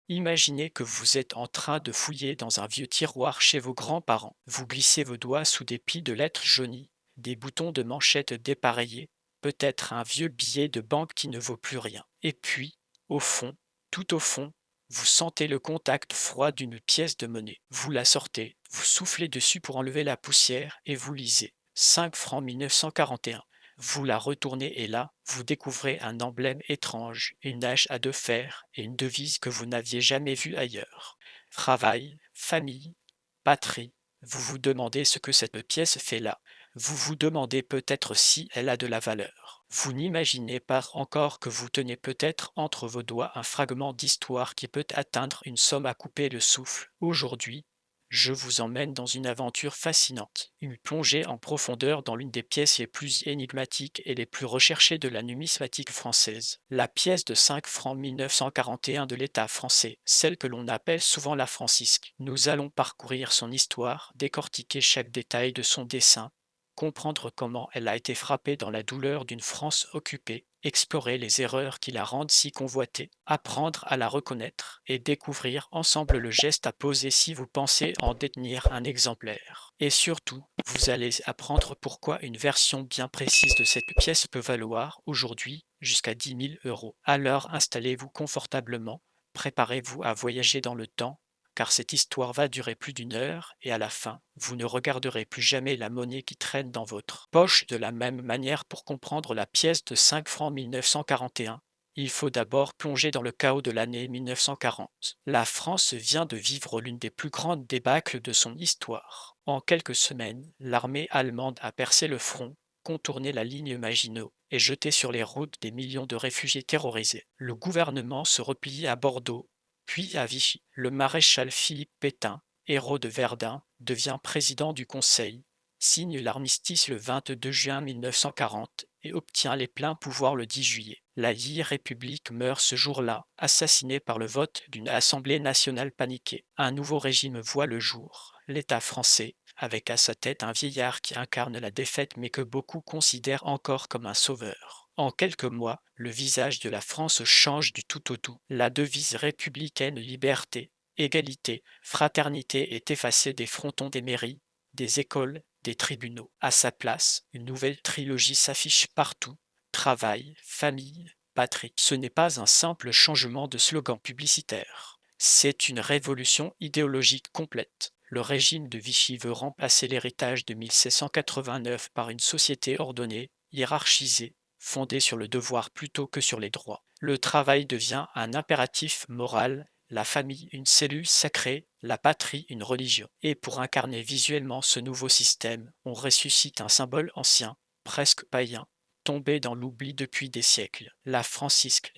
Imaginez que vous êtes en train de fouiller dans un vieux tiroir chez vos grands-parents. Vous glissez vos doigts sous des piles de lettres jaunies, des boutons de manchette dépareillés, peut-être un vieux billet de banque qui ne vaut plus rien. Et puis, au fond, tout au fond, vous sentez le contact froid d'une pièce de monnaie. Vous la sortez, vous soufflez dessus pour enlever la poussière et vous lisez. 5 francs 1941. Vous la retournez et là, vous découvrez un emblème étrange, une hache à deux fers et une devise que vous n'aviez jamais vue ailleurs. Travail, famille, patrie. Vous vous demandez ce que cette pièce fait là. Vous vous demandez peut-être si elle a de la valeur. Vous n'imaginez pas encore que vous tenez peut-être entre vos doigts un fragment d'histoire qui peut atteindre une somme à couper le souffle. Aujourd'hui, je vous emmène dans une aventure fascinante, une plongée en profondeur dans l'une des pièces les plus énigmatiques et les plus recherchées de la numismatique française. La pièce de 5 francs 1941 de l'État français, celle que l'on appelle souvent la francisque. Nous allons parcourir son histoire, décortiquer chaque détail de son dessin, comprendre comment elle a été frappée dans la douleur d'une France occupée, explorer les erreurs qui la rendent si convoitée, apprendre à la reconnaître et découvrir ensemble le geste à poser si vous pensez en détenir un exemplaire. Et surtout, vous allez apprendre pourquoi une version bien précise de cette pièce peut valoir aujourd'hui jusqu'à 10 000 euros. Alors installez-vous confortablement, préparez-vous à voyager dans le temps car cette histoire va durer plus d'une heure et à la fin, vous ne regarderez plus jamais la monnaie qui traîne dans votre poche de la même manière pour comprendre la pièce de 5 francs 1941. Il faut d'abord plonger dans le chaos de l'année 1940. La France vient de vivre l'une des plus grandes débâcles de son histoire. En quelques semaines, l'armée allemande a percé le front, contourné la ligne Maginot et jeté sur les routes des millions de réfugiés terrorisés. Le gouvernement se replie à Bordeaux, puis à Vichy. Le maréchal Philippe Pétain, héros de Verdun, devient président du Conseil, signe l'armistice le 22 juin 1940 et obtient les pleins pouvoirs le 10 juillet. La vieille République meurt ce jour-là, assassinée par le vote d'une Assemblée nationale paniquée. Un nouveau régime voit le jour, l'État français, avec à sa tête un vieillard qui incarne la défaite mais que beaucoup considèrent encore comme un sauveur. En quelques mois, le visage de la France change du tout au tout. La devise républicaine liberté, égalité, fraternité est effacée des frontons des mairies, des écoles, des tribunaux. À sa place, une nouvelle trilogie s'affiche partout. Travail, famille, patrie. Ce n'est pas un simple changement de slogan publicitaire. C'est une révolution idéologique complète. Le régime de Vichy veut remplacer l'héritage de 1789 par une société ordonnée, hiérarchisée, fondée sur le devoir plutôt que sur les droits. Le travail devient un impératif moral, la famille une cellule sacrée, la patrie une religion. Et pour incarner visuellement ce nouveau système, on ressuscite un symbole ancien, presque païen, tombé dans l'oubli depuis des siècles. La francisque,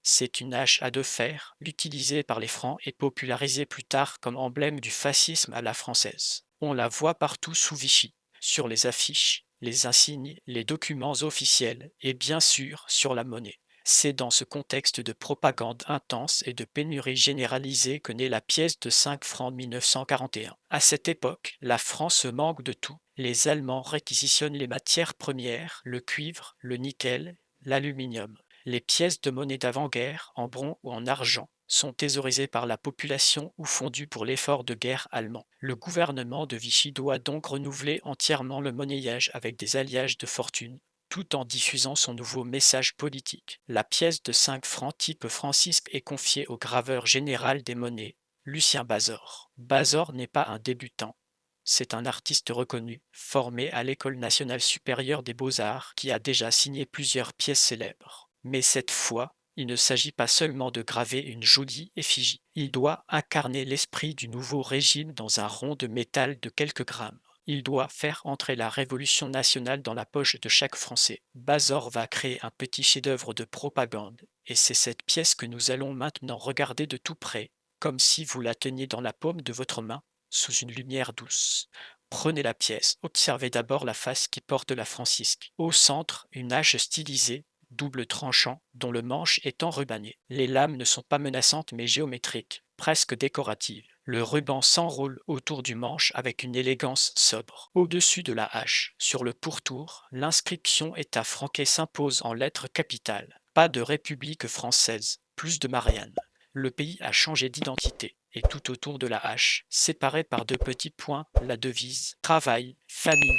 c'est une hache à deux fers, utilisée par les Francs et popularisée plus tard comme emblème du fascisme à la française. On la voit partout sous Vichy, sur les affiches, les insignes, les documents officiels et bien sûr sur la monnaie. C'est dans ce contexte de propagande intense et de pénurie généralisée que naît la pièce de 5 francs 1941. À cette époque, la France manque de tout. Les Allemands réquisitionnent les matières premières, le cuivre, le nickel, l'aluminium. Les pièces de monnaie d'avant-guerre, en bronze ou en argent, sont thésaurisées par la population ou fondues pour l'effort de guerre allemand. Le gouvernement de Vichy doit donc renouveler entièrement le monnayage avec des alliages de fortune, tout en diffusant son nouveau message politique. La pièce de 5 francs type francisque est confiée au graveur général des monnaies, Lucien Bazor. Bazor n'est pas un débutant. C'est un artiste reconnu, formé à l'École nationale supérieure des beaux-arts, qui a déjà signé plusieurs pièces célèbres. Mais cette fois, il ne s'agit pas seulement de graver une jolie effigie. Il doit incarner l'esprit du nouveau régime dans un rond de métal de quelques grammes. Il doit faire entrer la révolution nationale dans la poche de chaque Français. Bazor va créer un petit chef-d'œuvre de propagande, et c'est cette pièce que nous allons maintenant regarder de tout près, comme si vous la teniez dans la paume de votre main, sous une lumière douce. Prenez la pièce, observez d'abord la face qui porte la francisque. Au centre, une hache stylisée, double tranchant, dont le manche est enrubanné. Les lames ne sont pas menaçantes mais géométriques, presque décoratives. Le ruban s'enroule autour du manche avec une élégance sobre. Au-dessus de la hache, sur le pourtour, l'inscription État franquet s'impose en lettres capitales. Pas de République française, plus de Marianne. Le pays a changé d'identité, et tout autour de la hache, séparé par deux petits points, la devise travail, famille,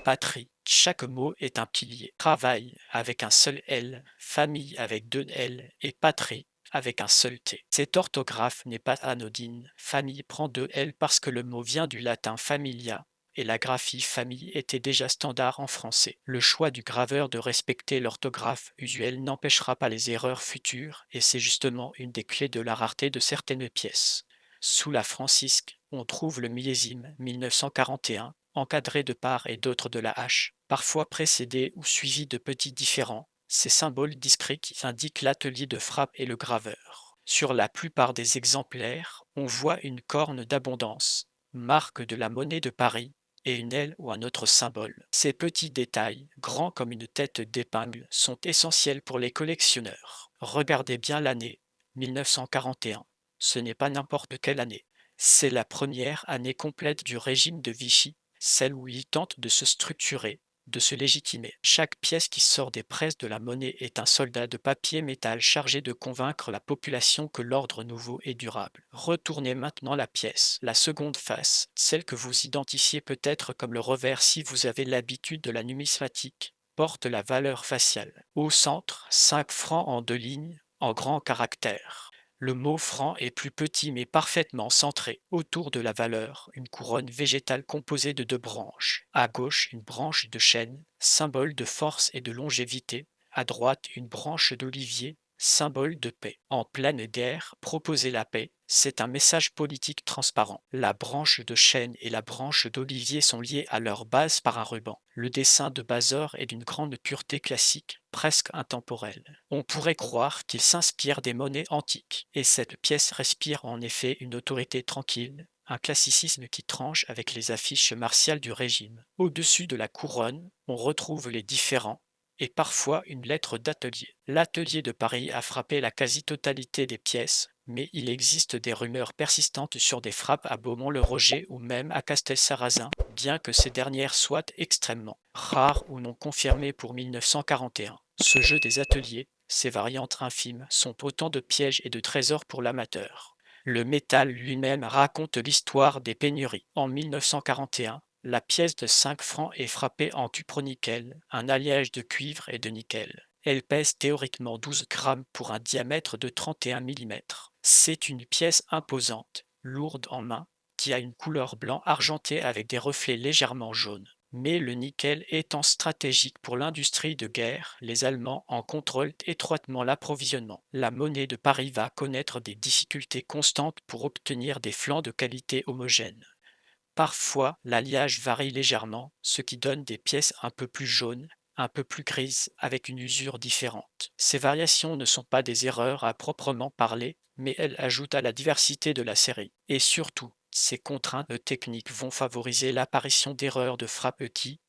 patrie. Chaque mot est un pilier. Travail avec un seul L, famille avec deux L et patrie avec un seul T. Cette orthographe n'est pas anodine. Famille prend deux L parce que le mot vient du latin familia, et la graphie famille était déjà standard en français. Le choix du graveur de respecter l'orthographe usuelle n'empêchera pas les erreurs futures, et c'est justement une des clés de la rareté de certaines pièces. Sous la francisque, on trouve le millésime 1941, encadré de part et d'autre de la hache, parfois précédé ou suivi de petits différends, ces symboles discrets qui indiquent l'atelier de frappe et le graveur. Sur la plupart des exemplaires, on voit une corne d'abondance, marque de la monnaie de Paris, et une aile ou un autre symbole. Ces petits détails, grands comme une tête d'épingle, sont essentiels pour les collectionneurs. Regardez bien l'année 1941. Ce n'est pas n'importe quelle année. C'est la première année complète du régime de Vichy, celle où il tente de se structurer, de se légitimer. Chaque pièce qui sort des presses de la monnaie est un soldat de papier-métal chargé de convaincre la population que l'ordre nouveau est durable. Retournez maintenant la pièce, la seconde face, celle que vous identifiez peut-être comme le revers si vous avez l'habitude de la numismatique, porte la valeur faciale. Au centre, 5 francs en 2 lignes, en grands caractères. Le mot franc est plus petit mais parfaitement centré. Autour de la valeur, une couronne végétale composée de 2 branches. À gauche, une branche de chêne, symbole de force et de longévité. À droite, une branche d'olivier, symbole de paix. En pleine guerre, proposer la paix, c'est un message politique transparent. La branche de chêne et la branche d'olivier sont liées à leur base par un ruban. Le dessin de Bazor est d'une grande pureté classique, presque intemporelle. On pourrait croire qu'il s'inspire des monnaies antiques, et cette pièce respire en effet une autorité tranquille, un classicisme qui tranche avec les affiches martiales du régime. Au-dessus de la couronne, on retrouve les différents, et parfois une lettre d'atelier. L'atelier de Paris a frappé la quasi-totalité des pièces, mais il existe des rumeurs persistantes sur des frappes à Beaumont-le-Roger ou même à Castelsarrasin, bien que ces dernières soient extrêmement rares ou non confirmées pour 1941. Ce jeu des ateliers, ces variantes infimes, sont autant de pièges et de trésors pour l'amateur. Le métal lui-même raconte l'histoire des pénuries. En 1941, la pièce de 5 francs est frappée en cupronickel, un alliage de cuivre et de nickel. Elle pèse théoriquement 12 grammes pour un diamètre de 31 mm. C'est une pièce imposante, lourde en main, qui a une couleur blanc argenté avec des reflets légèrement jaunes. Mais le nickel étant stratégique pour l'industrie de guerre, les Allemands en contrôlent étroitement l'approvisionnement. La monnaie de Paris va connaître des difficultés constantes pour obtenir des flancs de qualité homogènes. Parfois, l'alliage varie légèrement, ce qui donne des pièces un peu plus jaunes, un peu plus grises, avec une usure différente. Ces variations ne sont pas des erreurs à proprement parler, mais elles ajoutent à la diversité de la série. Et surtout, ces contraintes techniques vont favoriser l'apparition d'erreurs de frappe qui,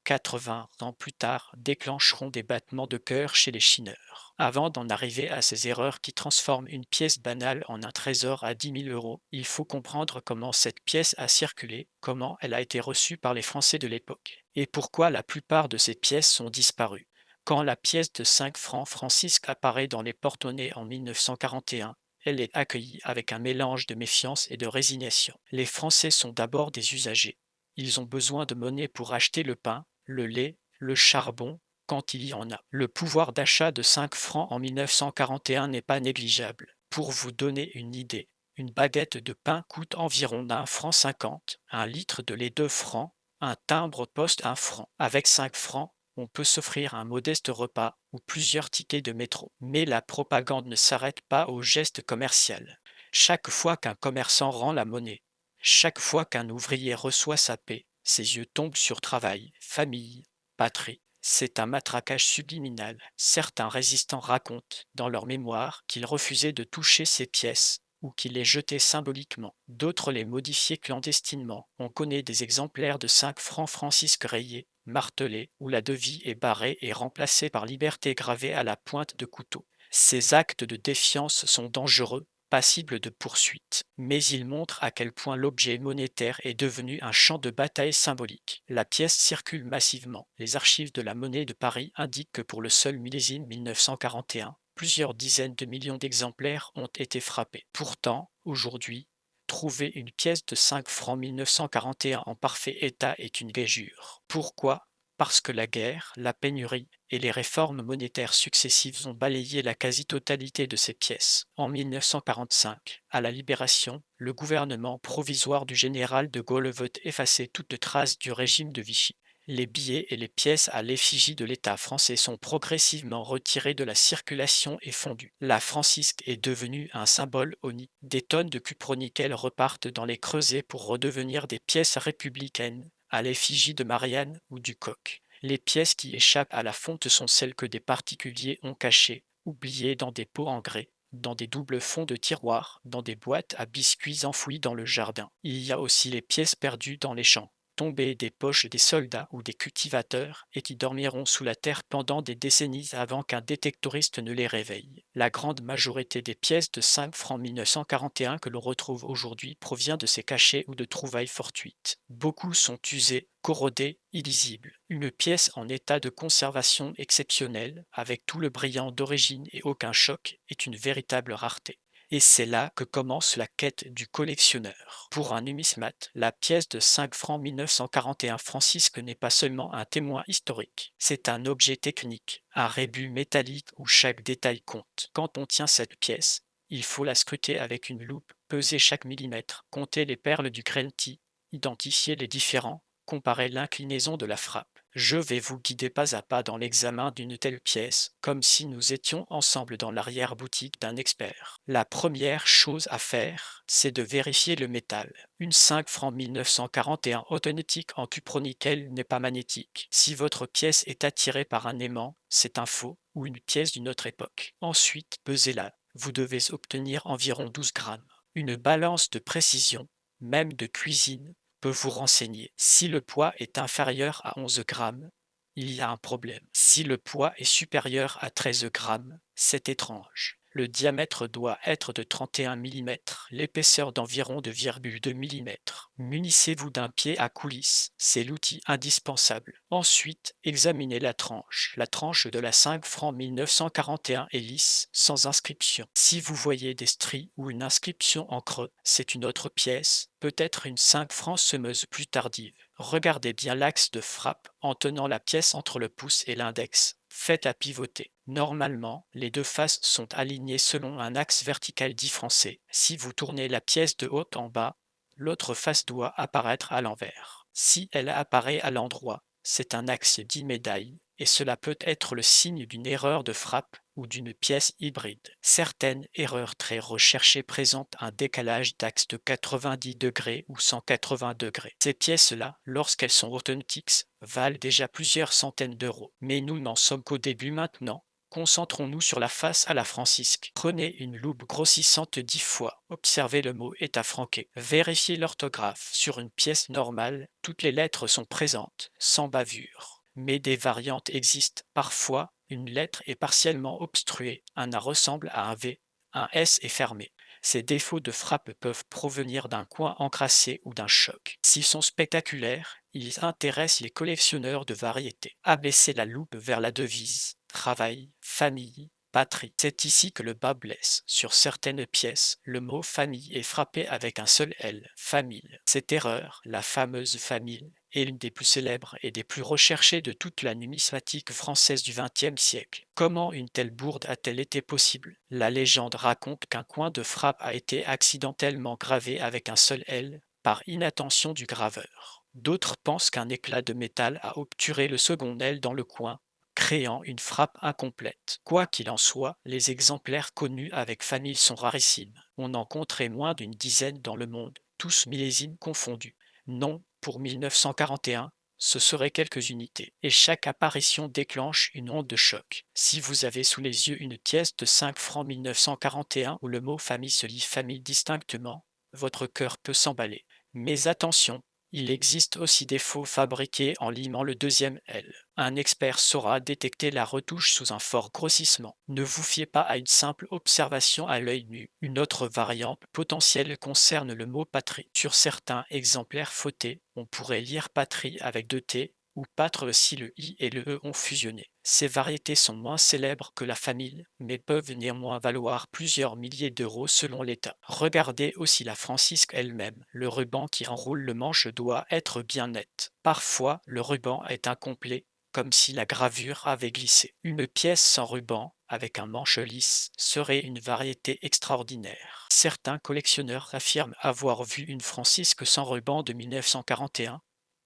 80 ans plus tard, déclencheront des battements de cœur chez les chineurs. Avant d'en arriver à ces erreurs qui transforment une pièce banale en un trésor à 10 000 €, il faut comprendre comment cette pièce a circulé, comment elle a été reçue par les Français de l'époque, et pourquoi la plupart de ces pièces sont disparues. Quand la pièce de 5 francs francisque apparaît dans les porte-monnaies en 1941, elle est accueillie avec un mélange de méfiance et de résignation. Les Français sont d'abord des usagers. Ils ont besoin de monnaie pour acheter le pain, le lait, le charbon, quand il y en a. Le pouvoir d'achat de 5 francs en 1941 n'est pas négligeable. Pour vous donner une idée, une baguette de pain coûte environ 1,50 franc, un litre de lait 2 francs, un timbre-poste 1 franc. Avec 5 francs, on peut s'offrir un modeste repas ou plusieurs tickets de métro. Mais la propagande ne s'arrête pas au geste commercial. Chaque fois qu'un commerçant rend la monnaie, chaque fois qu'un ouvrier reçoit sa paie, ses yeux tombent sur travail, famille, patrie. C'est un matraquage subliminal. Certains résistants racontent, dans leur mémoire, qu'ils refusaient de toucher ces pièces ou qu'ils les jetaient symboliquement. D'autres les modifiaient clandestinement. On connaît des exemplaires de 5 francs francisques rayés, martelés, où la devise est barrée et remplacée par liberté gravée à la pointe de couteau. Ces actes de défiance sont dangereux, passibles de poursuites, mais ils montrent à quel point l'objet monétaire est devenu un champ de bataille symbolique. La pièce circule massivement. Les archives de la monnaie de Paris indiquent que pour le seul millésime 1941, Plusieurs dizaines de millions d'exemplaires ont été frappés. Pourtant, aujourd'hui, trouver une pièce de 5 francs 1941 en parfait état est une gageure. Pourquoi? Parce que la guerre, la pénurie et les réformes monétaires successives ont balayé la quasi-totalité de ces pièces. En 1945, à la Libération, le gouvernement provisoire du général de Gaulle veut effacer toute trace du régime de Vichy. Les billets et les pièces à l'effigie de l'État français sont progressivement retirés de la circulation et fondus. La francisque est devenue un symbole honni. Des tonnes de cupronickel repartent dans les creusets pour redevenir des pièces républicaines, à l'effigie de Marianne ou du Coq. Les pièces qui échappent à la fonte sont celles que des particuliers ont cachées, oubliées dans des pots en grès, dans des doubles fonds de tiroirs, dans des boîtes à biscuits enfouies dans le jardin. Il y a aussi les pièces perdues dans les champs, tombées des poches des soldats ou des cultivateurs et qui dormiront sous la terre pendant des décennies avant qu'un détectoriste ne les réveille. La grande majorité des pièces de 5 francs 1941 que l'on retrouve aujourd'hui provient de ces cachets ou de trouvailles fortuites. Beaucoup sont usées, corrodées, illisibles. Une pièce en état de conservation exceptionnelle, avec tout le brillant d'origine et aucun choc, est une véritable rareté. Et c'est là que commence la quête du collectionneur. Pour un numismate, la pièce de 5 francs 1941 francisque n'est pas seulement un témoin historique, c'est un objet technique, un rébus métallique où chaque détail compte. Quand on tient cette pièce, il faut la scruter avec une loupe, peser chaque millimètre, compter les perles du grelti, identifier les différents, comparer l'inclinaison de la frappe. Je vais vous guider pas à pas dans l'examen d'une telle pièce, comme si nous étions ensemble dans l'arrière-boutique d'un expert. La première chose à faire, c'est de vérifier le métal. Une 5 francs 1941 authentique en cupronickel n'est pas magnétique. Si votre pièce est attirée par un aimant, c'est un faux ou une pièce d'une autre époque. Ensuite, pesez-la. Vous devez obtenir environ 12 grammes. Une balance de précision, même de cuisine, peut vous renseigner. Si le poids est inférieur à 11 grammes, il y a un problème. Si le poids est supérieur à 13 grammes, c'est étrange. Le diamètre doit être de 31 mm, l'épaisseur d'environ 2,2 mm. Munissez-vous d'un pied à coulisse, c'est l'outil indispensable. Ensuite, examinez la tranche. La tranche de la 5 francs 1941 est lisse, sans inscription. Si vous voyez des stries ou une inscription en creux, c'est une autre pièce, peut-être une 5 francs semeuse plus tardive. Regardez bien l'axe de frappe en tenant la pièce entre le pouce et l'index. Faites-la pivoter. Normalement, les deux faces sont alignées selon un axe vertical dit français. Si vous tournez la pièce de haut en bas, l'autre face doit apparaître à l'envers. Si elle apparaît à l'endroit, c'est un axe dit médaille, et cela peut être le signe d'une erreur de frappe ou d'une pièce hybride. Certaines erreurs très recherchées présentent un décalage d'axe de 90 degrés ou 180 degrés. Ces pièces-là, lorsqu'elles sont authentiques, valent déjà plusieurs centaines d'euros. Mais nous n'en sommes qu'au début maintenant. Concentrons-nous sur la face à la francisque. Prenez une loupe grossissante 10 fois. Observez le mot étafranqué. Vérifiez l'orthographe. Sur une pièce normale, toutes les lettres sont présentes, sans bavure. Mais des variantes existent. Parfois, une lettre est partiellement obstruée. Un A ressemble à un V. Un S est fermé. Ces défauts de frappe peuvent provenir d'un coin encrassé ou d'un choc. S'ils sont spectaculaires, ils intéressent les collectionneurs de variétés. Abaissez la loupe vers la devise. Travail, famille, patrie. C'est ici que le bas blesse. Sur certaines pièces, le mot famille est frappé avec un seul L, famille. Cette erreur, la fameuse famille, est l'une des plus célèbres et des plus recherchées de toute la numismatique française du XXe siècle. Comment une telle bourde a-t-elle été possible? La légende raconte qu'un coin de frappe a été accidentellement gravé avec un seul L par inattention du graveur. D'autres pensent qu'un éclat de métal a obturé le second L dans le coin, créant une frappe incomplète. Quoi qu'il en soit, les exemplaires connus avec famille sont rarissimes. On en compterait moins d'une dizaine dans le monde, tous millésimes confondus. Non, pour 1941, ce seraient quelques unités, et chaque apparition déclenche une onde de choc. Si vous avez sous les yeux une pièce de 5 francs 1941 où le mot famille se lit famille distinctement, votre cœur peut s'emballer. Mais attention, il existe aussi des faux fabriqués en limant le deuxième L. Un expert saura détecter la retouche sous un fort grossissement. Ne vous fiez pas à une simple observation à l'œil nu. Une autre variante potentielle concerne le mot patrie. Sur certains exemplaires fautés, on pourrait lire patrie avec 2 T ou pâtre si le I et le E ont fusionné. Ces variétés sont moins célèbres que la famille, mais peuvent néanmoins valoir plusieurs milliers d'euros selon l'État. Regardez aussi la francisque elle-même. Le ruban qui enroule le manche doit être bien net. Parfois, le ruban est incomplet, comme si la gravure avait glissé. Une pièce sans ruban, avec un manche lisse, serait une variété extraordinaire. Certains collectionneurs affirment avoir vu une francisque sans ruban de 1941,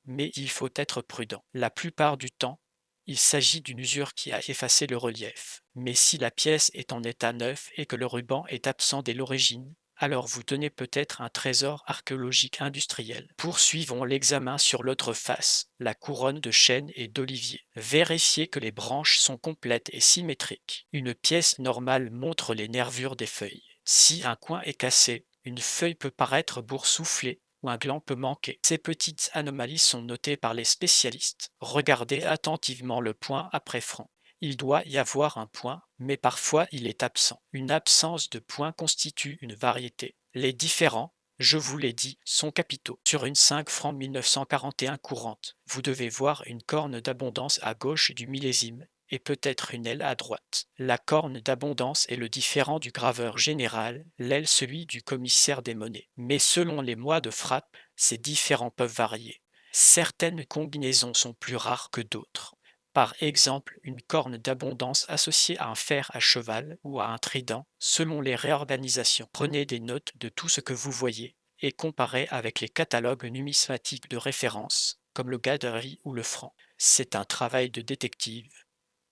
mais il faut être prudent. La plupart du temps, il s'agit d'une usure qui a effacé le relief. Mais si la pièce est en état neuf et que le ruban est absent dès l'origine, alors vous tenez peut-être un trésor archéologique industriel. Poursuivons l'examen sur l'autre face, la couronne de chêne et d'olivier. Vérifiez que les branches sont complètes et symétriques. Une pièce normale montre les nervures des feuilles. Si un coin est cassé, une feuille peut paraître boursouflée ou un gland peut manquer. Ces petites anomalies sont notées par les spécialistes. Regardez attentivement le point après franc. Il doit y avoir un point, mais parfois il est absent. Une absence de point constitue une variété. Les différents, je vous l'ai dit, sont capitaux. Sur une 5 francs 1941 courante, vous devez voir une corne d'abondance à gauche du millésime et peut-être une aile à droite. La corne d'abondance est le différent du graveur général, l'aile celui du commissaire des monnaies. Mais selon les mois de frappe, ces différents peuvent varier. Certaines combinaisons sont plus rares que d'autres. Par exemple, une corne d'abondance associée à un fer à cheval ou à un trident, selon les réorganisations. Prenez des notes de tout ce que vous voyez et comparez avec les catalogues numismatiques de référence, comme le Gadery ou le Franc. C'est un travail de détective.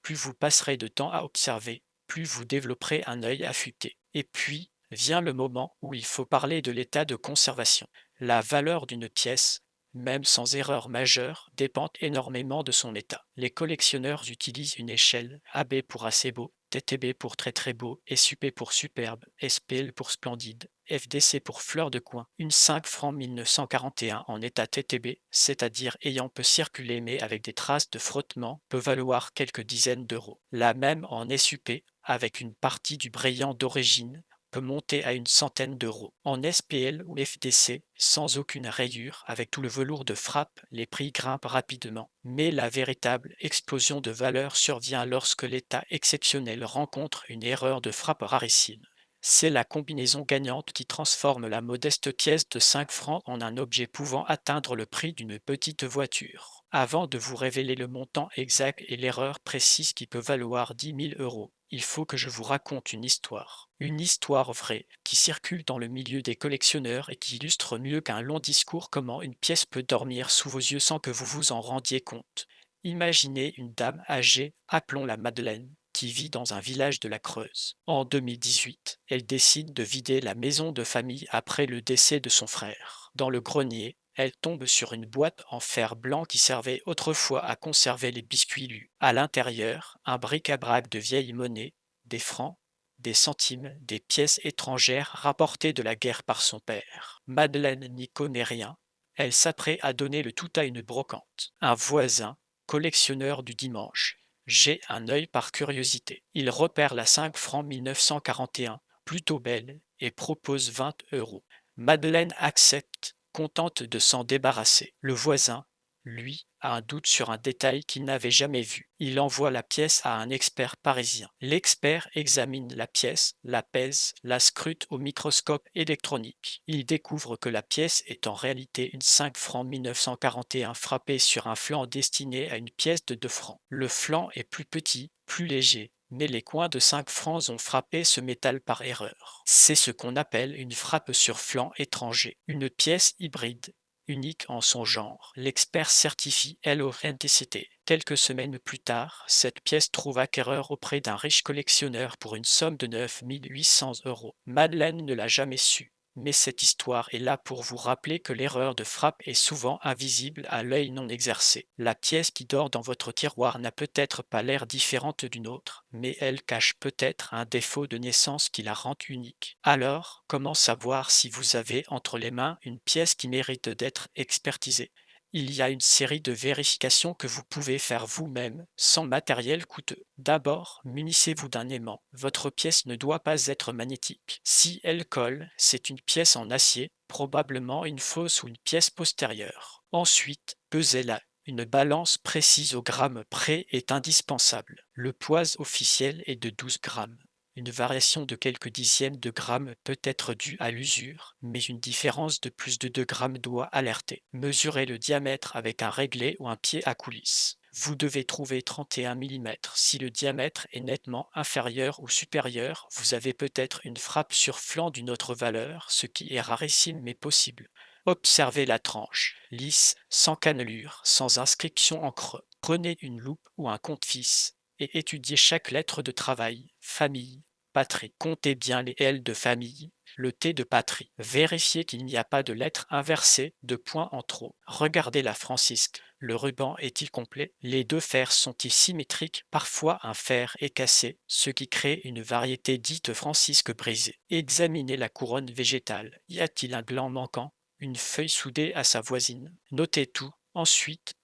Plus vous passerez de temps à observer, plus vous développerez un œil affûté. Et puis, vient le moment où il faut parler de l'état de conservation. La valeur d'une pièce, même sans erreur majeure, dépend énormément de son état. Les collectionneurs utilisent une échelle, AB pour assez beau, TTB pour très très beau, SUP pour superbe, SPL pour splendide, FDC pour fleur de coin. Une 5 francs 1941 en état TTB, c'est-à-dire ayant peu circulé mais avec des traces de frottement, peut valoir quelques dizaines d'euros. La même en SUP, avec une partie du brillant d'origine, peut monter à une centaine d'euros. En SPL ou FDC, sans aucune rayure, avec tout le velours de frappe, les prix grimpent rapidement. Mais la véritable explosion de valeur survient lorsque l'état exceptionnel rencontre une erreur de frappe rarissime. C'est la combinaison gagnante qui transforme la modeste pièce de 5 francs en un objet pouvant atteindre le prix d'une petite voiture. Avant de vous révéler le montant exact et l'erreur précise qui peut valoir 10 000 euros, il faut que je vous raconte une histoire. Une histoire vraie, qui circule dans le milieu des collectionneurs et qui illustre mieux qu'un long discours comment une pièce peut dormir sous vos yeux sans que vous vous en rendiez compte. Imaginez une dame âgée, appelons-la Madeleine, qui vit dans un village de la Creuse. En 2018, elle décide de vider la maison de famille après le décès de son frère. Dans le grenier, elle tombe sur une boîte en fer blanc qui servait autrefois à conserver les biscuits lus. À l'intérieur, un bric-à-brac de vieilles monnaies, des francs, des centimes, des pièces étrangères rapportées de la guerre par son père. Madeleine n'y connaît rien. Elle s'apprête à donner le tout à une brocante. Un voisin, collectionneur du dimanche, jette un œil par curiosité. Il repère la 5 francs 1941, plutôt belle, et propose 20 euros. Madeleine accepte, contente de s'en débarrasser. Le voisin, lui, a un doute sur un détail qu'il n'avait jamais vu. Il envoie la pièce à un expert parisien. L'expert examine la pièce, la pèse, la scrute au microscope électronique. Il découvre que la pièce est en réalité une 5 francs 1941 frappée sur un flanc destiné à une pièce de 2 francs. Le flanc est plus petit, plus léger, mais les coins de 5 francs ont frappé ce métal par erreur. C'est ce qu'on appelle une frappe sur flanc étranger, une pièce hybride, unique en son genre. L'expert certifie l'authenticité. Quelques semaines plus tard, cette pièce trouve acquéreur auprès d'un riche collectionneur pour une somme de 9 800 euros. Madeleine ne l'a jamais su. Mais cette histoire est là pour vous rappeler que l'erreur de frappe est souvent invisible à l'œil non exercé. La pièce qui dort dans votre tiroir n'a peut-être pas l'air différente d'une autre, mais elle cache peut-être un défaut de naissance qui la rend unique. Alors, comment savoir si vous avez entre les mains une pièce qui mérite d'être expertisée? Il y a une série de vérifications que vous pouvez faire vous-même, sans matériel coûteux. D'abord, munissez-vous d'un aimant. Votre pièce ne doit pas être magnétique. Si elle colle, c'est une pièce en acier, probablement une fausse ou une pièce postérieure. Ensuite, pesez-la. Une balance précise au gramme près est indispensable. Le poids officiel est de 12 grammes. Une variation de quelques dixièmes de grammes peut être due à l'usure, mais une différence de plus de 2 grammes doit alerter. Mesurez le diamètre avec un réglet ou un pied à coulisse. Vous devez trouver 31 mm. Si le diamètre est nettement inférieur ou supérieur, vous avez peut-être une frappe sur flanc d'une autre valeur, ce qui est rarissime mais possible. Observez la tranche, lisse, sans cannelure, sans inscription en creux. Prenez une loupe ou un compte-fils et étudiez chaque lettre de travail, famille, patrie. Comptez bien les L de famille, le T de patrie. Vérifiez qu'il n'y a pas de lettres inversées, de points en trop. Regardez la francisque. Le ruban est-il complet? Les deux fers sont-ils symétriques? Parfois un fer est cassé, ce qui crée une variété dite francisque brisée. Examinez la couronne végétale. Y a-t-il un gland manquant? Une feuille soudée à sa voisine? Notez tout. Ensuite,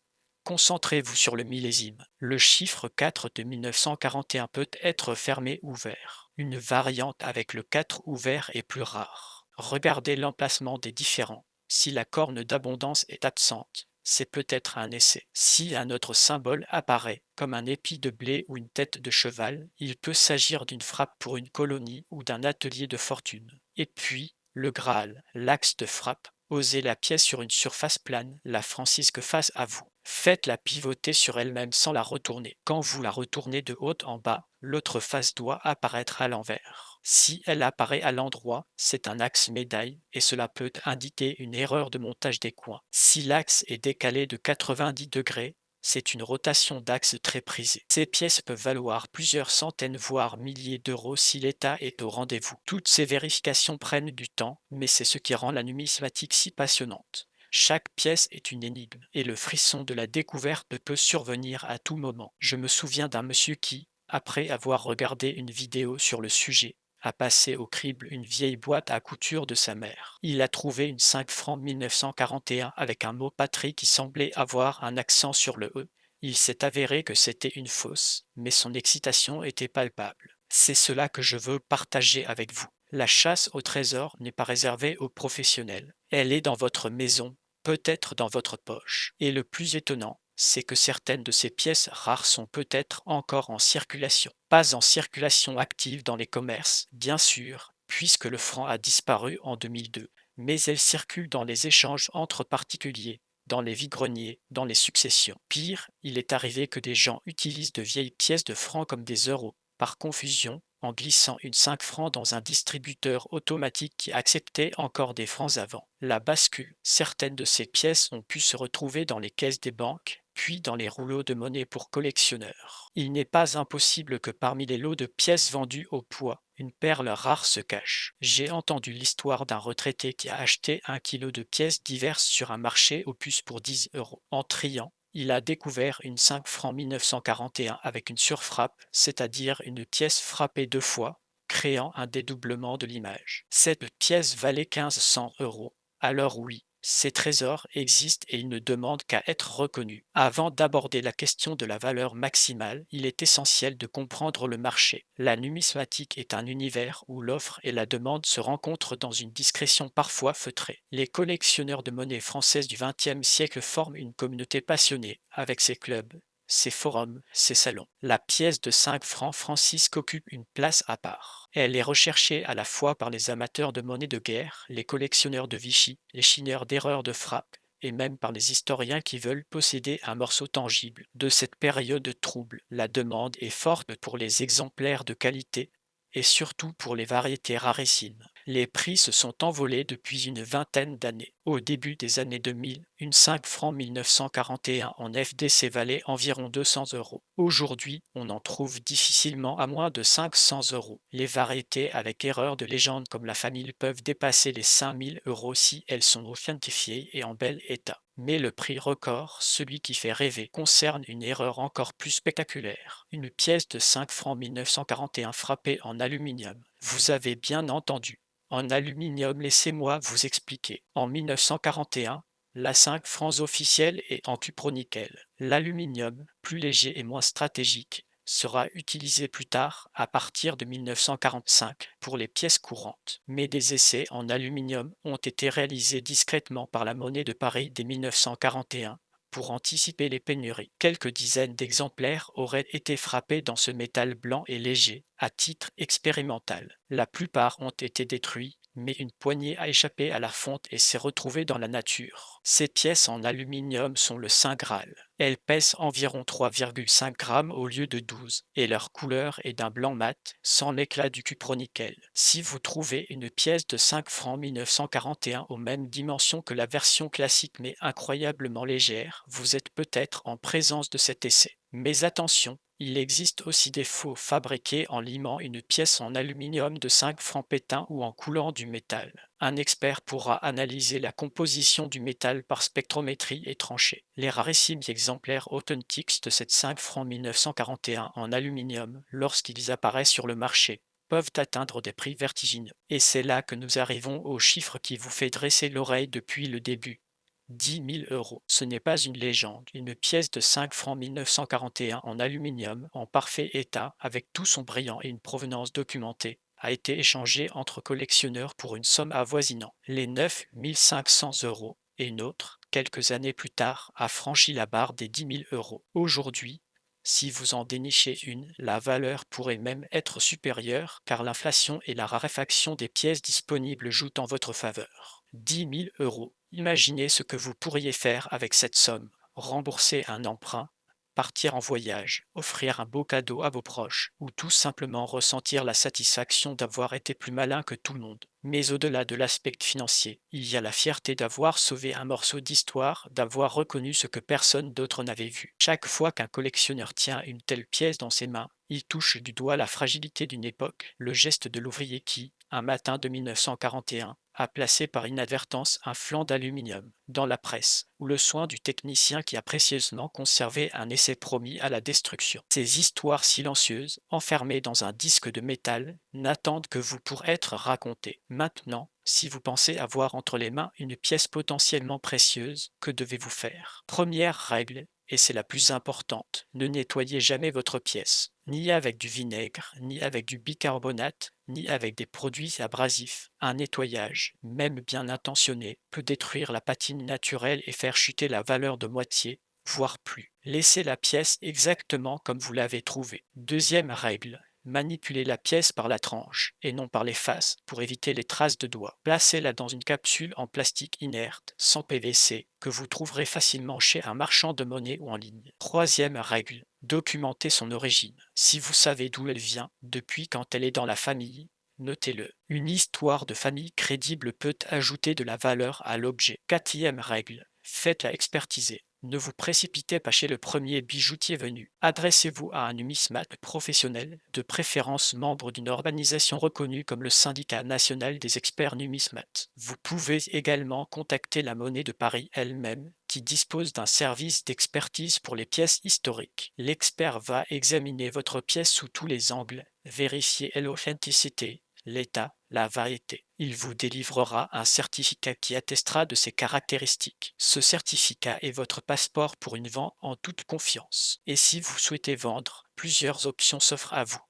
concentrez-vous sur le millésime. Le chiffre 4 de 1941 peut être fermé ou ouvert. Une variante avec le 4 ouvert est plus rare. Regardez l'emplacement des différents. Si la corne d'abondance est absente, c'est peut-être un essai. Si un autre symbole apparaît, comme un épi de blé ou une tête de cheval, il peut s'agir d'une frappe pour une colonie ou d'un atelier de fortune. Et puis, le Graal, l'axe de frappe. Posez la pièce sur une surface plane, la francisque face à vous. Faites-la pivoter sur elle-même sans la retourner. Quand vous la retournez de haut en bas, l'autre face doit apparaître à l'envers. Si elle apparaît à l'endroit, c'est un axe médaille et cela peut indiquer une erreur de montage des coins. Si l'axe est décalé de 90 degrés, c'est une rotation d'axe très prisée. Ces pièces peuvent valoir plusieurs centaines voire milliers d'euros si l'État est au rendez-vous. Toutes ces vérifications prennent du temps, mais c'est ce qui rend la numismatique si passionnante. Chaque pièce est une énigme, et le frisson de la découverte peut survenir à tout moment. Je me souviens d'un monsieur qui, après avoir regardé une vidéo sur le sujet, a passé au crible une vieille boîte à couture de sa mère. Il a trouvé une 5 francs 1941 avec un mot patrie qui semblait avoir un accent sur le E. Il s'est avéré que c'était une fausse, mais son excitation était palpable. C'est cela que je veux partager avec vous. La chasse au trésor n'est pas réservée aux professionnels. Elle est dans votre maison, peut-être dans votre poche. Et le plus étonnant, c'est que certaines de ces pièces rares sont peut-être encore en circulation. Pas en circulation active dans les commerces, bien sûr, puisque le franc a disparu en 2002, mais elles circulent dans les échanges entre particuliers, dans les vide-greniers, dans les successions. Pire, il est arrivé que des gens utilisent de vieilles pièces de francs comme des euros, par confusion, en glissant une 5 francs dans un distributeur automatique qui acceptait encore des francs avant. La bascule. Certaines de ces pièces ont pu se retrouver dans les caisses des banques, puis dans les rouleaux de monnaie pour collectionneurs. Il n'est pas impossible que parmi les lots de pièces vendues au poids, une perle rare se cache. J'ai entendu l'histoire d'un retraité qui a acheté 1 kilo de pièces diverses sur un marché aux puces pour 10 euros. En triant, il a découvert une 5 francs 1941 avec une surfrappe, c'est-à-dire une pièce frappée 2 fois, créant un dédoublement de l'image. Cette pièce valait 1500 euros. Alors oui, ces trésors existent et ils ne demandent qu'à être reconnus. Avant d'aborder la question de la valeur maximale, il est essentiel de comprendre le marché. La numismatique est un univers où l'offre et la demande se rencontrent dans une discrétion parfois feutrée. Les collectionneurs de monnaie françaises du XXe siècle forment une communauté passionnée, avec ses clubs, ses forums, ses salons. La pièce de 5 francs francisque occupe une place à part. Elle est recherchée à la fois par les amateurs de monnaie de guerre, les collectionneurs de Vichy, les chineurs d'erreurs de frappe, et même par les historiens qui veulent posséder un morceau tangible. De cette période trouble, la demande est forte pour les exemplaires de qualité et surtout pour les variétés rarissimes. Les prix se sont envolés depuis une vingtaine d'années. Au début des années 2000, une 5 francs 1941 en FDC valait environ 200 euros. Aujourd'hui, on en trouve difficilement à moins de 500 euros. Les variétés avec erreur de légende comme la famille peuvent dépasser les 5000 euros si elles sont authentifiées et en bel état. Mais le prix record, celui qui fait rêver, concerne une erreur encore plus spectaculaire. Une pièce de 5 francs 1941 frappée en aluminium. Vous avez bien entendu. En aluminium, laissez-moi vous expliquer. En 1941, la 5 francs officielle est en cupronickel. L'aluminium, plus léger et moins stratégique, sera utilisé plus tard, à partir de 1945, pour les pièces courantes. Mais des essais en aluminium ont été réalisés discrètement par la Monnaie de Paris dès 1941, pour anticiper les pénuries. Quelques dizaines d'exemplaires auraient été frappés dans ce métal blanc et léger, à titre expérimental. La plupart ont été détruits, mais une poignée a échappé à la fonte et s'est retrouvée dans la nature. Ces pièces en aluminium sont le Saint Graal. Elles pèsent environ 3,5 grammes au lieu de 12, et leur couleur est d'un blanc mat, sans l'éclat du cupronickel. Si vous trouvez une pièce de 5 francs 1941 aux mêmes dimensions que la version classique mais incroyablement légère, vous êtes peut-être en présence de cet essai. Mais attention, il existe aussi des faux fabriqués en limant une pièce en aluminium de 5 francs pétins ou en coulant du métal. Un expert pourra analyser la composition du métal par spectrométrie et trancher. Les rarissimes exemplaires authentiques de cette 5 francs 1941 en aluminium, lorsqu'ils apparaissent sur le marché, peuvent atteindre des prix vertigineux. Et c'est là que nous arrivons au chiffre qui vous fait dresser l'oreille depuis le début. 10 000 euros. Ce n'est pas une légende. Une pièce de 5 francs 1941 en aluminium, en parfait état, avec tout son brillant et une provenance documentée, a été échangée entre collectionneurs pour une somme avoisinant les 9 500 euros, et une autre, quelques années plus tard, a franchi la barre des 10 000 euros. Aujourd'hui, si vous en dénichez une, la valeur pourrait même être supérieure car l'inflation et la raréfaction des pièces disponibles jouent en votre faveur. 10 000 euros. Imaginez ce que vous pourriez faire avec cette somme. Rembourser un emprunt, partir en voyage, offrir un beau cadeau à vos proches, ou tout simplement ressentir la satisfaction d'avoir été plus malin que tout le monde. Mais au-delà de l'aspect financier, il y a la fierté d'avoir sauvé un morceau d'histoire, d'avoir reconnu ce que personne d'autre n'avait vu. Chaque fois qu'un collectionneur tient une telle pièce dans ses mains, il touche du doigt la fragilité d'une époque, le geste de l'ouvrier qui, un matin de 1941, a placé par inadvertance un flanc d'aluminium dans la presse, ou le soin du technicien qui a précieusement conservé un essai promis à la destruction. Ces histoires silencieuses, enfermées dans un disque de métal, n'attendent que vous pour être racontées. Maintenant, si vous pensez avoir entre les mains une pièce potentiellement précieuse, que devez-vous faire? Première règle, et c'est la plus importante, ne nettoyez jamais votre pièce, ni avec du vinaigre, ni avec du bicarbonate, ni avec des produits abrasifs. Un nettoyage, même bien intentionné, peut détruire la patine naturelle et faire chuter la valeur de moitié, voire plus. Laissez la pièce exactement comme vous l'avez trouvée. Deuxième règle. Manipulez la pièce par la tranche et non par les faces pour éviter les traces de doigts. Placez-la dans une capsule en plastique inerte, sans PVC, que vous trouverez facilement chez un marchand de monnaie ou en ligne. Troisième règle. Documentez son origine. Si vous savez d'où elle vient, depuis quand elle est dans la famille, notez-le. Une histoire de famille crédible peut ajouter de la valeur à l'objet. Quatrième règle. Faites-la expertiser. Ne vous précipitez pas chez le premier bijoutier venu. Adressez-vous à un numismate professionnel, de préférence membre d'une organisation reconnue comme le Syndicat national des experts numismates. Vous pouvez également contacter la Monnaie de Paris elle-même, qui dispose d'un service d'expertise pour les pièces historiques. L'expert va examiner votre pièce sous tous les angles, vérifier l'authenticité, l'état, la variété. Il vous délivrera un certificat qui attestera de ses caractéristiques. Ce certificat est votre passeport pour une vente en toute confiance. Et si vous souhaitez vendre, plusieurs options s'offrent à vous.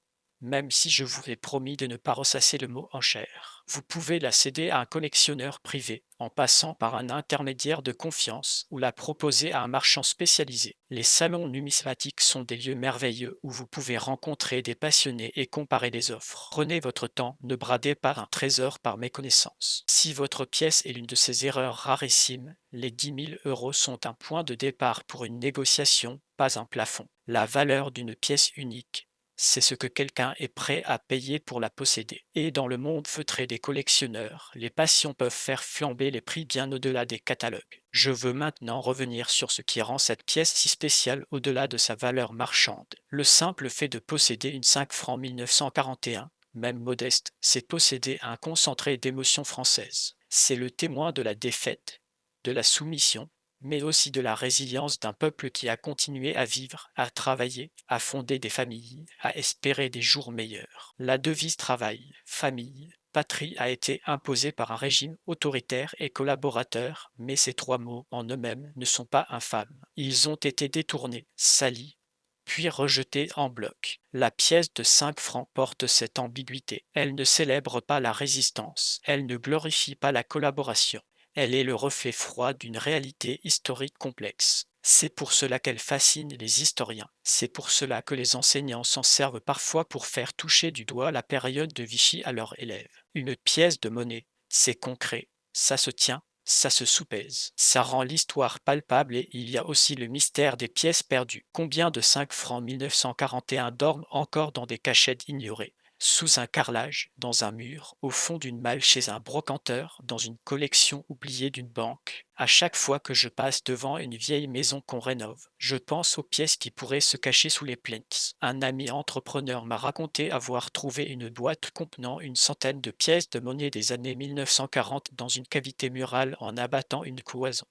Même si je vous ai promis de ne pas ressasser le mot enchère. Vous pouvez la céder à un collectionneur privé, en passant par un intermédiaire de confiance, ou la proposer à un marchand spécialisé. Les salons numismatiques sont des lieux merveilleux où vous pouvez rencontrer des passionnés et comparer des offres. Prenez votre temps, ne bradez pas un trésor par méconnaissance. Si votre pièce est l'une de ces erreurs rarissimes, les 10 000 euros sont un point de départ pour une négociation, pas un plafond. La valeur d'une pièce unique, c'est ce que quelqu'un est prêt à payer pour la posséder. Et dans le monde feutré des collectionneurs, les passions peuvent faire flamber les prix bien au-delà des catalogues. Je veux maintenant revenir sur ce qui rend cette pièce si spéciale au-delà de sa valeur marchande. Le simple fait de posséder une 5 francs 1941, même modeste, c'est posséder un concentré d'émotions françaises. C'est le témoin de la défaite, de la soumission, mais aussi de la résilience d'un peuple qui a continué à vivre, à travailler, à fonder des familles, à espérer des jours meilleurs. La devise travail, famille, patrie a été imposée par un régime autoritaire et collaborateur, mais ces trois mots en eux-mêmes ne sont pas infâmes. Ils ont été détournés, salis, puis rejetés en bloc. La pièce de 5 francs porte cette ambiguïté. Elle ne célèbre pas la résistance, elle ne glorifie pas la collaboration. Elle est le reflet froid d'une réalité historique complexe. C'est pour cela qu'elle fascine les historiens. C'est pour cela que les enseignants s'en servent parfois pour faire toucher du doigt la période de Vichy à leurs élèves. Une pièce de monnaie, c'est concret, ça se tient, ça se soupèse. Ça rend l'histoire palpable et il y a aussi le mystère des pièces perdues. Combien de 5 francs 1941 dorment encore dans des cachettes ignorées? Sous un carrelage, dans un mur, au fond d'une malle chez un brocanteur, dans une collection oubliée d'une banque. À chaque fois que je passe devant une vieille maison qu'on rénove, je pense aux pièces qui pourraient se cacher sous les plaintes. Un ami entrepreneur m'a raconté avoir trouvé une boîte contenant une centaine de pièces de monnaie des années 1940 dans une cavité murale en abattant une cloison.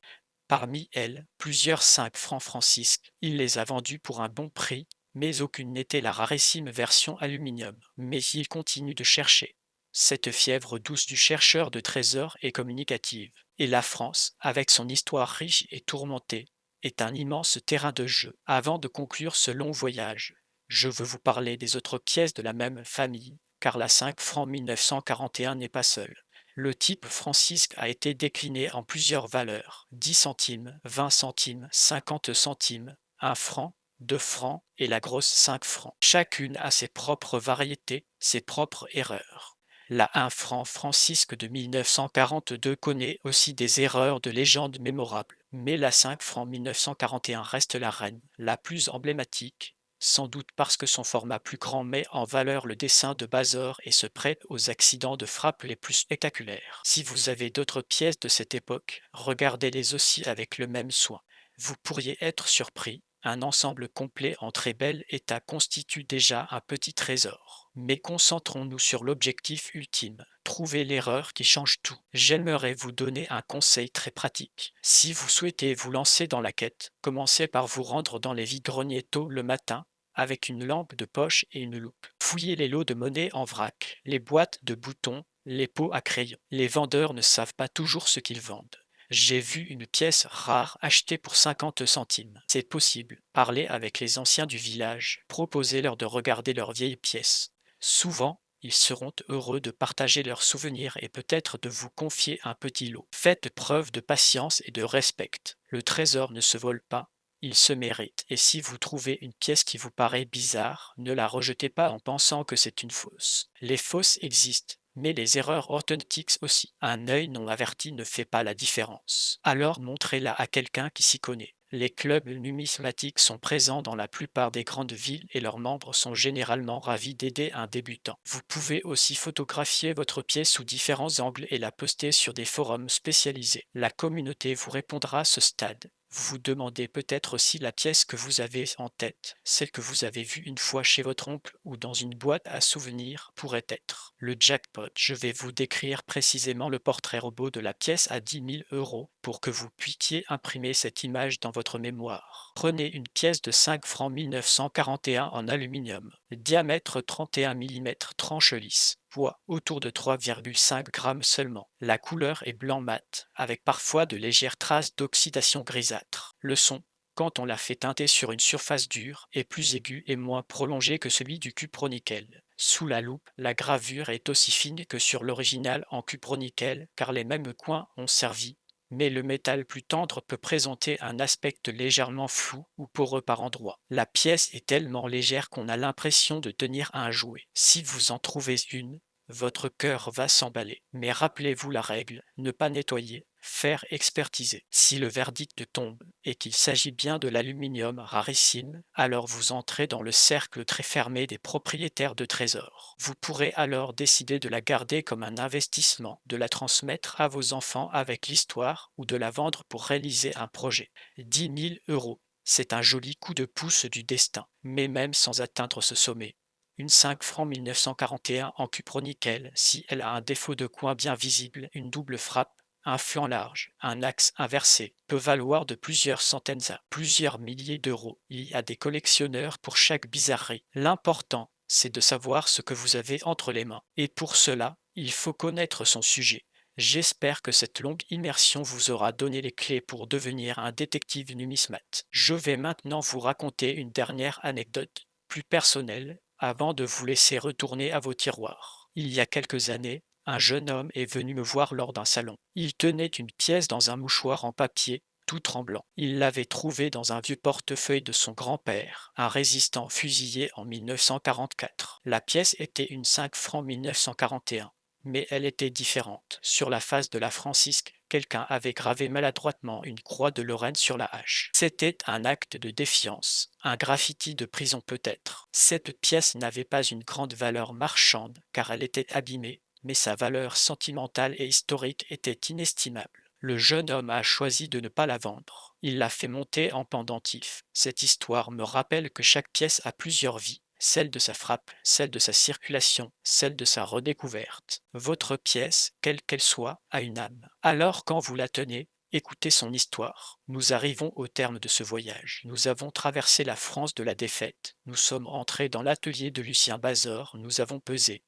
Parmi elles, plusieurs 5 francs francisques. Il les a vendues pour un bon prix, mais aucune n'était la rarissime version aluminium. Mais il continue de chercher. Cette fièvre douce du chercheur de trésors est communicative. Et la France, avec son histoire riche et tourmentée, est un immense terrain de jeu. Avant de conclure ce long voyage, je veux vous parler des autres pièces de la même famille, car la 5 francs 1941 n'est pas seule. Le type francisque a été décliné en plusieurs valeurs: 10 centimes, 20 centimes, 50 centimes, 1 franc, 2 francs et la grosse 5 francs. Chacune a ses propres variétés, ses propres erreurs. La 1 franc francisque de 1942 connaît aussi des erreurs de légende mémorables, mais la 5 francs 1941 reste la reine, la plus emblématique, sans doute parce que son format plus grand met en valeur le dessin de Bazor et se prête aux accidents de frappe les plus spectaculaires. Si vous avez d'autres pièces de cette époque, regardez-les aussi avec le même soin. Vous pourriez être surpris, un ensemble complet en très bel état constitue déjà un petit trésor. Mais concentrons-nous sur l'objectif ultime. Trouvez l'erreur qui change tout. J'aimerais vous donner un conseil très pratique. Si vous souhaitez vous lancer dans la quête, commencez par vous rendre dans les vide-greniers tôt le matin avec une lampe de poche et une loupe. Fouillez les lots de monnaie en vrac, les boîtes de boutons, les pots à crayons. Les vendeurs ne savent pas toujours ce qu'ils vendent. J'ai vu une pièce rare achetée pour 50 centimes. C'est possible. Parlez avec les anciens du village. Proposez-leur de regarder leurs vieilles pièces. Souvent, ils seront heureux de partager leurs souvenirs et peut-être de vous confier un petit lot. Faites preuve de patience et de respect. Le trésor ne se vole pas, il se mérite. Et si vous trouvez une pièce qui vous paraît bizarre, ne la rejetez pas en pensant que c'est une fausse. Les fausses existent, mais les erreurs authentiques aussi. Un œil non averti ne fait pas la différence. Alors montrez-la à quelqu'un qui s'y connaît. Les clubs numismatiques sont présents dans la plupart des grandes villes et leurs membres sont généralement ravis d'aider un débutant. Vous pouvez aussi photographier votre pièce sous différents angles et la poster sur des forums spécialisés. La communauté vous répondra à ce stade. Vous vous demandez peut-être aussi la pièce que vous avez en tête, celle que vous avez vue une fois chez votre oncle ou dans une boîte à souvenirs pourrait être le jackpot. Je vais vous décrire précisément le portrait robot de la pièce à 10 000 € pour que vous puissiez imprimer cette image dans votre mémoire. Prenez une pièce de 5 francs 1941 en aluminium, diamètre 31 mm, tranche lisse. Poids autour de 3,5 grammes seulement. La couleur est blanc mat, avec parfois de légères traces d'oxydation grisâtre. Le son, quand on la fait teinter sur une surface dure, est plus aigu et moins prolongé que celui du cupronickel. Sous la loupe, la gravure est aussi fine que sur l'original en cupronickel, car les mêmes coins ont servi, mais le métal plus tendre peut présenter un aspect légèrement flou ou poreux par endroits. La pièce est tellement légère qu'on a l'impression de tenir un jouet. Si vous en trouvez une, votre cœur va s'emballer. Mais rappelez-vous la règle, ne pas nettoyer, faire expertiser. Si le verdict tombe et qu'il s'agit bien de l'aluminium rarissime, alors vous entrez dans le cercle très fermé des propriétaires de trésors. Vous pourrez alors décider de la garder comme un investissement, de la transmettre à vos enfants avec l'histoire ou de la vendre pour réaliser un projet. 10 000 €. C'est un joli coup de pouce du destin, mais même sans atteindre ce sommet. Une 5 francs 1941 en cupronickel, si elle a un défaut de coin bien visible, une double frappe, un flanc large, un axe inversé, peut valoir de plusieurs centaines à plusieurs milliers d'euros. Il y a des collectionneurs pour chaque bizarrerie. L'important, c'est de savoir ce que vous avez entre les mains. Et pour cela, il faut connaître son sujet. J'espère que cette longue immersion vous aura donné les clés pour devenir un détective numismate. Je vais maintenant vous raconter une dernière anecdote, plus personnelle, avant de vous laisser retourner à vos tiroirs. Il y a quelques années, un jeune homme est venu me voir lors d'un salon. Il tenait une pièce dans un mouchoir en papier, tout tremblant. Il l'avait trouvée dans un vieux portefeuille de son grand-père, un résistant fusillé en 1944. La pièce était une 5 francs 1941. Mais elle était différente. Sur la face de la francisque, quelqu'un avait gravé maladroitement une croix de Lorraine sur la hache. C'était un acte de défiance, un graffiti de prison peut-être. Cette pièce n'avait pas une grande valeur marchande, car elle était abîmée, mais sa valeur sentimentale et historique était inestimable. Le jeune homme a choisi de ne pas la vendre. Il l'a fait monter en pendentif. Cette histoire me rappelle que chaque pièce a plusieurs vies. Celle de sa frappe, celle de sa circulation, celle de sa redécouverte. Votre pièce, quelle qu'elle soit, a une âme. Alors quand vous la tenez, écoutez son histoire. Nous arrivons au terme de ce voyage. Nous avons traversé la France de la défaite. Nous sommes entrés dans l'atelier de Lucien Bazor. Nous avons pesé,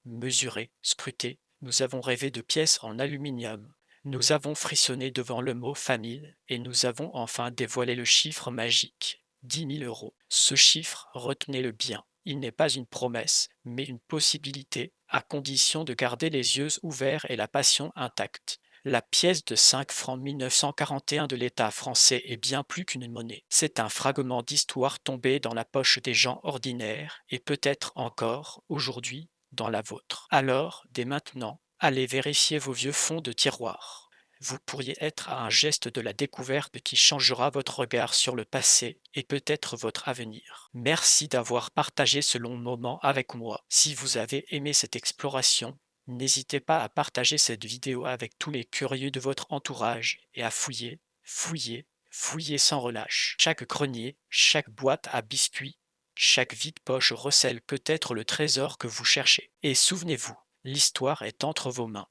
mesuré, scruté. Nous avons rêvé de pièces en aluminium. Nous avons frissonné devant le mot famille et nous avons enfin dévoilé le chiffre magique. 10 000 euros. Ce chiffre, retenez-le bien. Il n'est pas une promesse, mais une possibilité, à condition de garder les yeux ouverts et la passion intacte. La pièce de 5 francs 1941 de l'État français est bien plus qu'une monnaie. C'est un fragment d'histoire tombé dans la poche des gens ordinaires et peut-être encore, aujourd'hui, dans la vôtre. Alors, dès maintenant, allez vérifier vos vieux fonds de tiroir. Vous pourriez être à un geste de la découverte qui changera votre regard sur le passé et peut-être votre avenir. Merci d'avoir partagé ce long moment avec moi. Si vous avez aimé cette exploration, n'hésitez pas à partager cette vidéo avec tous les curieux de votre entourage et à fouiller, fouiller, fouiller sans relâche. Chaque grenier, chaque boîte à biscuits, chaque vide-poche recèle peut-être le trésor que vous cherchez. Et souvenez-vous, l'histoire est entre vos mains.